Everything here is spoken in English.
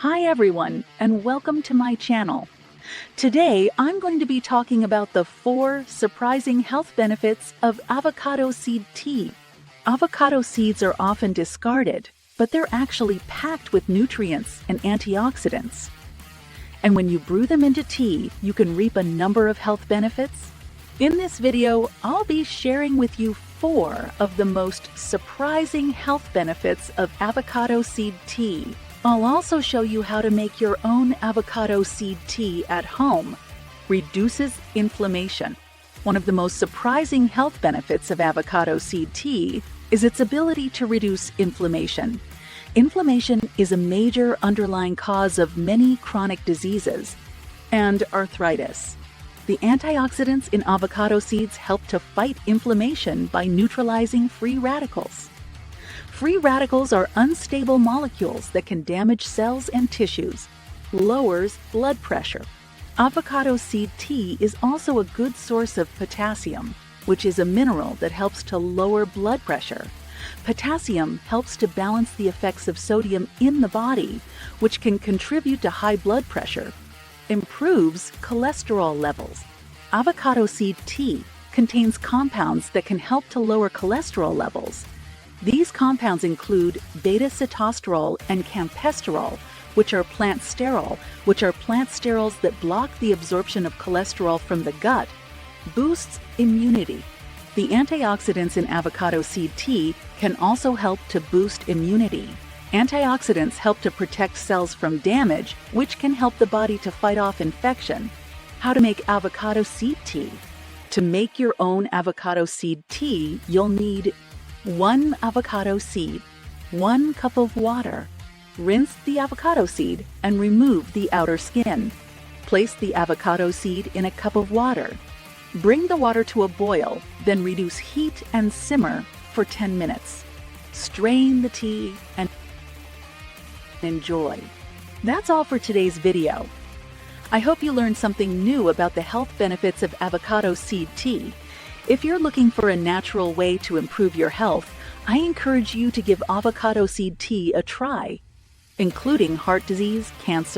Hi everyone, and welcome to my channel. Today, I'm going to be talking about the 4 surprising health benefits of avocado seed tea. Avocado seeds are often discarded, but they're actually packed with nutrients and antioxidants. And when you brew them into tea, you can reap a number of health benefits. In this video, I'll be sharing with you 4 of the most surprising health benefits of avocado seed tea. I'll also show you how to make your own avocado seed tea at home. Reduces inflammation. One of the most surprising health benefits of avocado seed tea is its ability to reduce inflammation. Inflammation is a major underlying cause of many chronic diseases and arthritis. The antioxidants in avocado seeds help to fight inflammation by neutralizing free radicals. Free radicals are unstable molecules that can damage cells and tissues, lowers blood pressure. Avocado seed tea is also a good source of potassium, which is a mineral that helps to lower blood pressure. Potassium helps to balance the effects of sodium in the body, which can contribute to high blood pressure. Improves cholesterol levels. Avocado seed tea contains compounds that can help to lower cholesterol levels. These compounds include beta-sitosterol and campesterol, which are plant sterols that block the absorption of cholesterol from the gut. Boosts immunity. The antioxidants in avocado seed tea can also help to boost immunity. Antioxidants help to protect cells from damage, which can help the body to fight off infection. How to make avocado seed tea. To make your own avocado seed tea, you'll need 1 avocado seed, 1 cup of water. Rinse the avocado seed and remove the outer skin. Place the avocado seed in a cup of water. Bring the water to a boil, then reduce heat and simmer for 10 minutes. Strain the tea and enjoy. That's all for today's video. I hope you learned something new about the health benefits of avocado seed tea. If you're looking for a natural way to improve your health, I encourage you to give avocado seed tea a try, including heart disease, cancer,